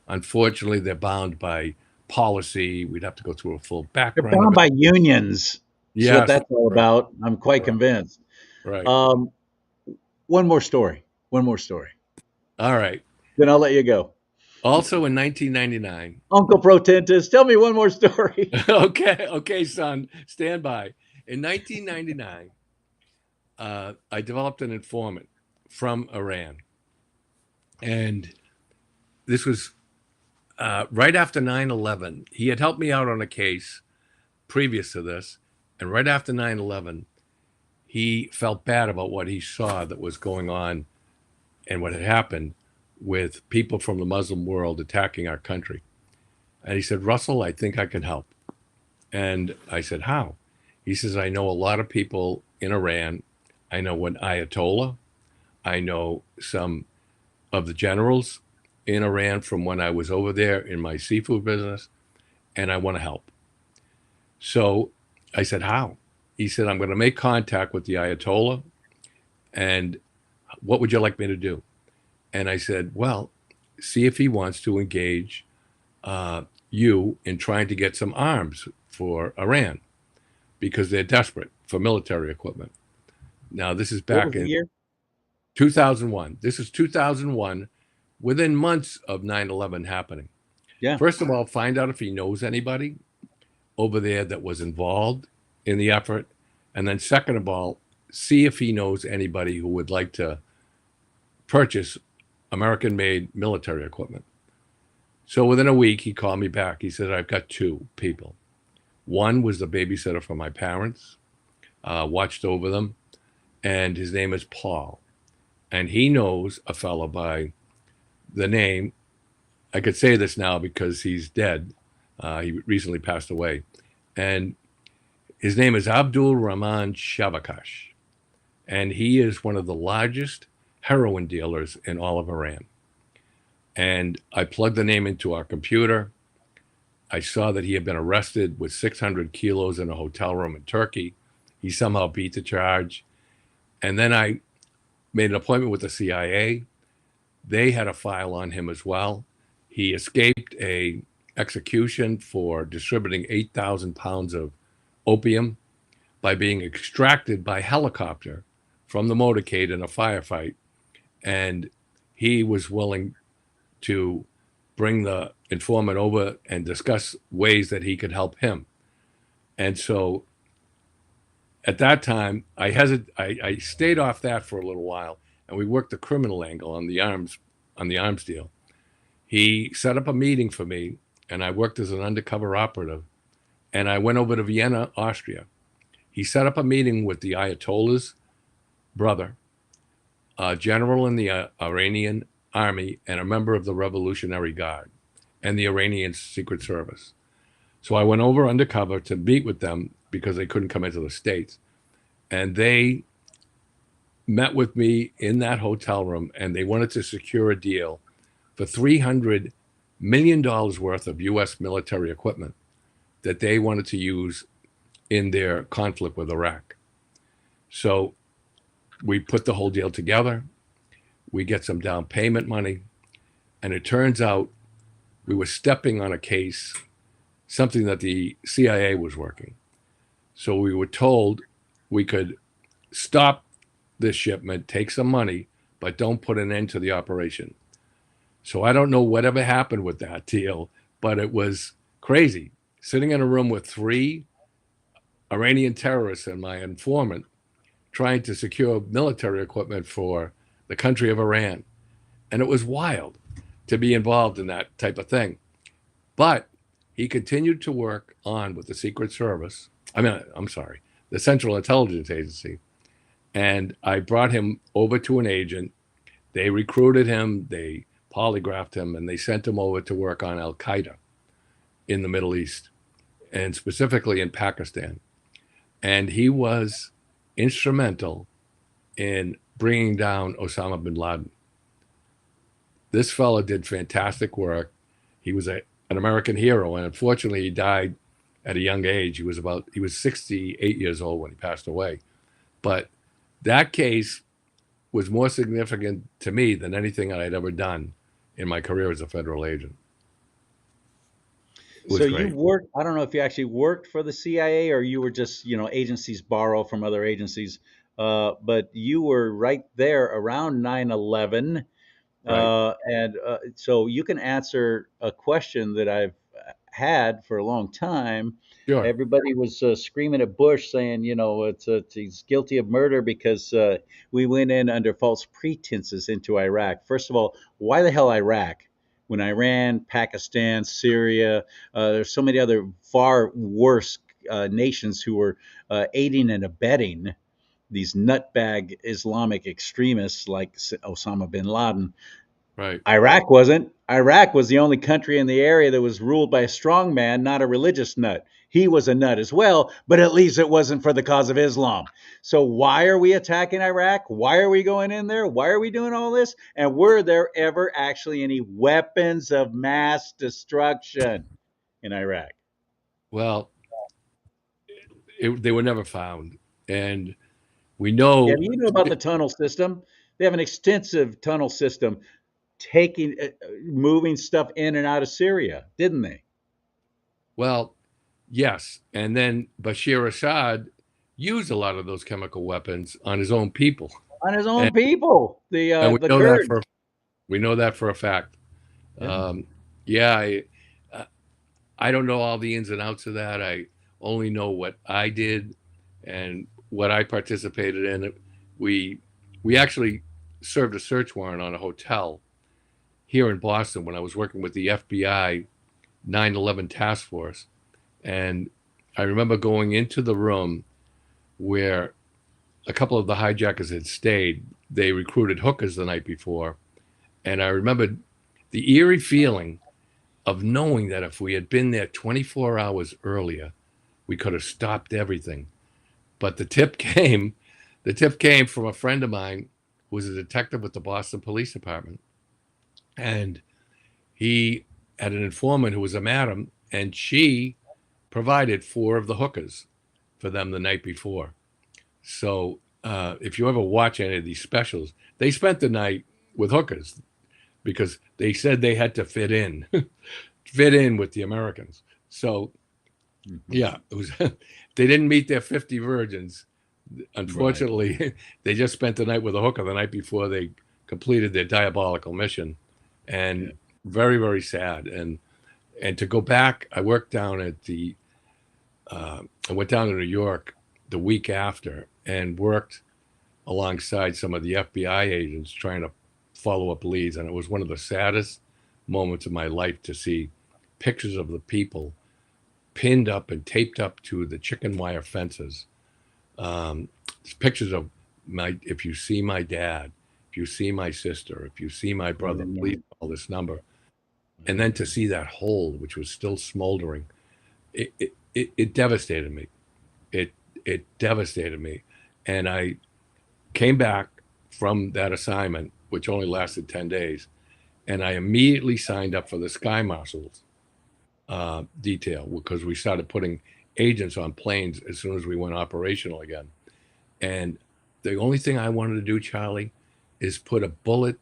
unfortunately, they're bound by policy. We'd have to go through a full They're background of bound it. by unions. That's what Yes, that's all right, about. I'm quite right, convinced. right. Um, one more story. One more story. All right. Then I'll let you go. Also in 1999. Uncle Protentus, tell me one more story. Okay, son, stand by. In 1999, I developed an informant from Iran, and this was right after 9/11. He had helped me out on a case previous to this, and right after 9/11, he felt bad about what he saw that was going on and what had happened with people from the Muslim world attacking our country. And he said, "Russell, I think I can help." And I said, "How?" He says, "I know a lot of people in Iran. I know an Ayatollah. I know some of the generals in Iran from when I was over there in my seafood business, and I want to help." So I said, "How?" He said, "I'm going to make contact with the Ayatollah, and what would you like me to do?" And I said, "Well, see if he wants to engage you in trying to get some arms for Iran, because they're desperate for military equipment." Now, this is What was back the in year? 2001. This is 2001, within months of 9/11 happening. Yeah. First of all, find out if he knows anybody over there that was involved in the effort. And then second of all, see if he knows anybody who would like to purchase American-made military equipment. So within a week, he called me back. He said, I've got two people. One was the babysitter for my parents, watched over them, and his name is Paul. And he knows a fellow by the name, I could say this now because he's dead. He recently passed away. And his name is Abdul Rahman Shabakash. And he is one of the largest heroin dealers in all of Iran. And I plugged the name into our computer. I saw that he had been arrested with 600 kilos in a hotel room in Turkey. He somehow beat the charge. And then I made an appointment with the CIA. They had a file on him as well. He escaped a execution for distributing 8,000 pounds of opium by being extracted by helicopter from the motorcade in a firefight. And he was willing to bring the informant over and discuss ways that he could help him. And so at that time, I stayed off that for a little while, and we worked the criminal angle on the arms deal. He set up a meeting for me, and I worked as an undercover operative, and I went over to Vienna, Austria. He set up a meeting with the Ayatollah's brother, a general in the Iranian army, and a member of the Revolutionary Guard and the Iranian Secret Service. So I went over undercover to meet with them because they couldn't come into the States. And they met with me in that hotel room, and they wanted to secure a deal for $300 million worth of U.S. military equipment that they wanted to use in their conflict with Iraq. So we put the whole deal together. We get some down payment money. And it turns out we were stepping on a case, something that the CIA was working. So we were told we could stop this shipment, take some money, but don't put an end to the operation. So I don't know whatever happened with that deal, but it was crazy. Sitting in a room with 3 Iranian terrorists and my informant trying to secure military equipment for the country of Iran. And it was wild to be involved in that type of thing. But he continued to work on with the Secret Service. The Central Intelligence Agency. And I brought him over to an agent. They recruited him, they polygraphed him, and they sent him over to work on Al-Qaeda in the Middle East, and specifically in Pakistan. And he was instrumental in bringing down Osama bin Laden. This fellow did fantastic work. He was an American hero, and unfortunately he died at a young age. He was 68 years old when he passed away. But that case was more significant to me than anything I'd ever done in my career as a federal agent. So great. You worked, I don't know if you actually worked for the CIA or you were just, agencies borrow from other agencies, but you were right there around 9/11. Right. So you can answer a question that I've had for a long time. Sure. Everybody was screaming at Bush saying, he's guilty of murder because we went in under false pretenses into Iraq. First of all, why the hell Iraq? When Iran, Pakistan, Syria, there's so many other far worse nations who were aiding and abetting these nutbag Islamic extremists like Osama bin Laden. Right. Iraq wasn't. Iraq was the only country in the area that was ruled by a strong man, not a religious nut. He was a nut as well, but at least it wasn't for the cause of Islam. So why are we attacking Iraq? Why are we going in there? Why are we doing all this? And were there ever actually any weapons of mass destruction in Iraq? Well, they were never found. And we know... Yeah, you know about the tunnel system. They have an extensive tunnel system moving stuff in and out of Syria, didn't they? Well, yes. And then Bashir Assad used a lot of those chemical weapons on his own people. On his own people. The Kurds. Kurds. We know that for a fact. Yeah. I don't know all the ins and outs of that. I only know what I did and what I participated in, we we actually served a search warrant on a hotel here in Boston when I was working with the FBI 9/11 task force, and I remember going into the room where a couple of the hijackers had stayed. They recruited hookers the night before, and I remember the eerie feeling of knowing that if we had been there 24 hours earlier, we could have stopped everything. But the tip came from a friend of mine who was a detective with the Boston Police Department. And he had an informant who was a madam, and she provided 4 of the hookers for them the night before. So if you ever watch any of these specials, they spent the night with hookers because they said they had to fit in, fit in with the Americans. So yeah, it was. They didn't meet their 50 virgins. Unfortunately, right. They just spent the night with a hooker the night before they completed their diabolical mission, and very, very sad. And to go back, I worked down at the. I went down to New York the week after and worked alongside some of the FBI agents trying to follow up leads, and it was one of the saddest moments of my life to see pictures of the people pinned up and taped up to the chicken wire fences. Pictures of if you see my dad, if you see my sister, if you see my brother, please call this number. And then to see that hole, which was still smoldering, it devastated me. It devastated me. And I came back from that assignment, which only lasted 10 days, and I immediately signed up for the Sky Marshals detail because we started putting agents on planes as soon as we went operational again. And the only thing I wanted to do, Charlie, is put a bullet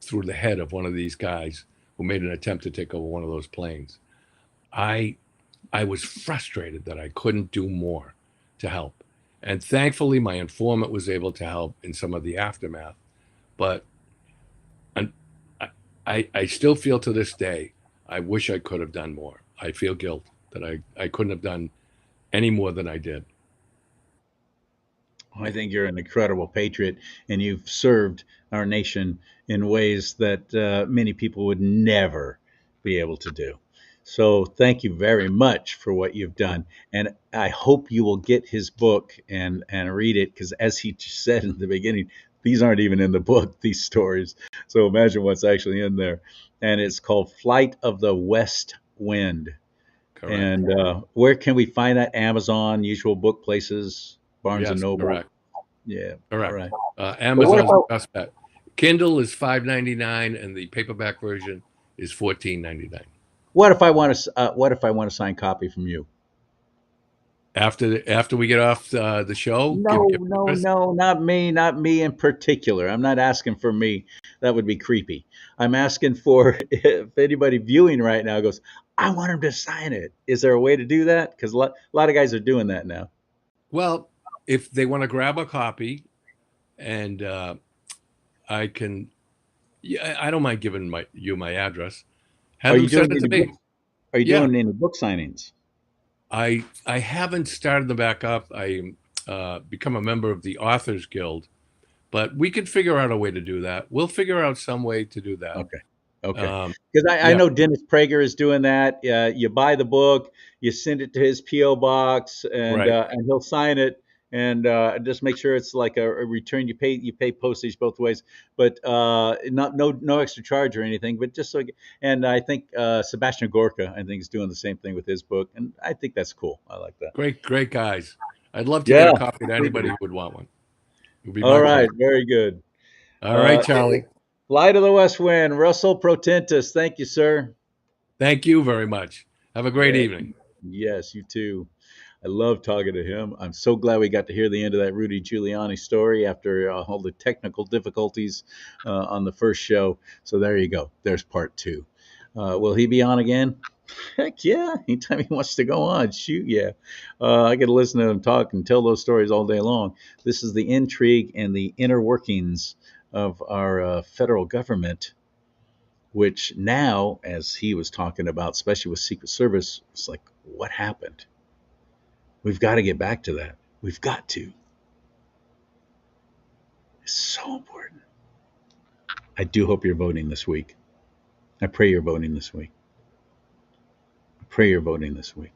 through the head of one of these guys who made an attempt to take over one of those planes. I was frustrated that I couldn't do more to help. And thankfully, my informant was able to help in some of the aftermath. But I still feel to this day, I wish I could have done more. I feel guilt that I couldn't have done any more than I did. I think you're an incredible patriot, and you've served our nation in ways that many people would never be able to do. So thank you very much for what you've done. And I hope you will get his book and read it, because as he said in the beginning, these aren't even in the book, these stories. So imagine what's actually in there. And it's called Flight of the West Wind. Correct. And where can we find that? Amazon, usual book places, Barnes and Noble. Correct. Yeah. Correct. Right. Amazon's the best bet. Kindle is $5.99 and the paperback version is $14.99. What if I want a signed copy from you? After we get off the show? No, not me in particular. I'm not asking for me. That would be creepy. I'm asking for if anybody viewing right now goes, I want him to sign it. Is there a way to do that? Because a lot of guys are doing that now. Well, if they want to grab a copy, and I can, I don't mind giving you my address. Have them send it to me. Are you doing any book signings? I haven't started them back up. I become a member of the Authors Guild, but we could figure out a way to do that. We'll figure out some way to do that. Okay. Because I know Dennis Prager is doing that. You buy the book, you send it to his P.O. box, and he'll sign it, and just make sure it's like a return. You pay postage both ways, but no extra charge or anything. But just so, and I think Sebastian Gorka, I think, is doing the same thing with his book, and I think that's cool. I like that. Great guys. I'd love to get a copy to anybody who would want one. All right, very good. All right, Charlie. Flight of the West Wind, Russell Protentis. Thank you, sir. Thank you very much. Have a great evening. Yes, you too. I love talking to him. I'm so glad we got to hear the end of that Rudy Giuliani story after all the technical difficulties on the first show. So there you go. There's part 2. Will he be on again? Heck yeah. Anytime he wants to go on, shoot, yeah. I get to listen to him talk and tell those stories all day long. This is the intrigue and the inner workings of our federal government, which now, as he was talking about, especially with Secret Service, it's like, what happened? We've got to get back to that. We've got to. is so important. I do hope you're voting this week. I pray you're voting this week. I pray you're voting this week.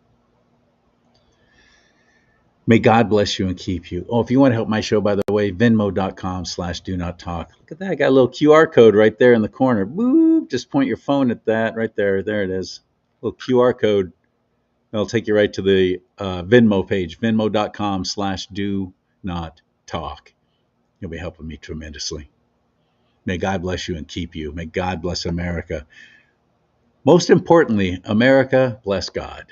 May God bless you and keep you. Oh, if you want to help my show, by the way, venmo.com/DoNotTalk. Look at that. I got a little QR code right there in the corner. Boop. Just point your phone at that right there. There it is. Little QR code. That'll take you right to the Venmo page, venmo.com/DoNotTalk. You'll be helping me tremendously. May God bless you and keep you. May God bless America. Most importantly, America, bless God.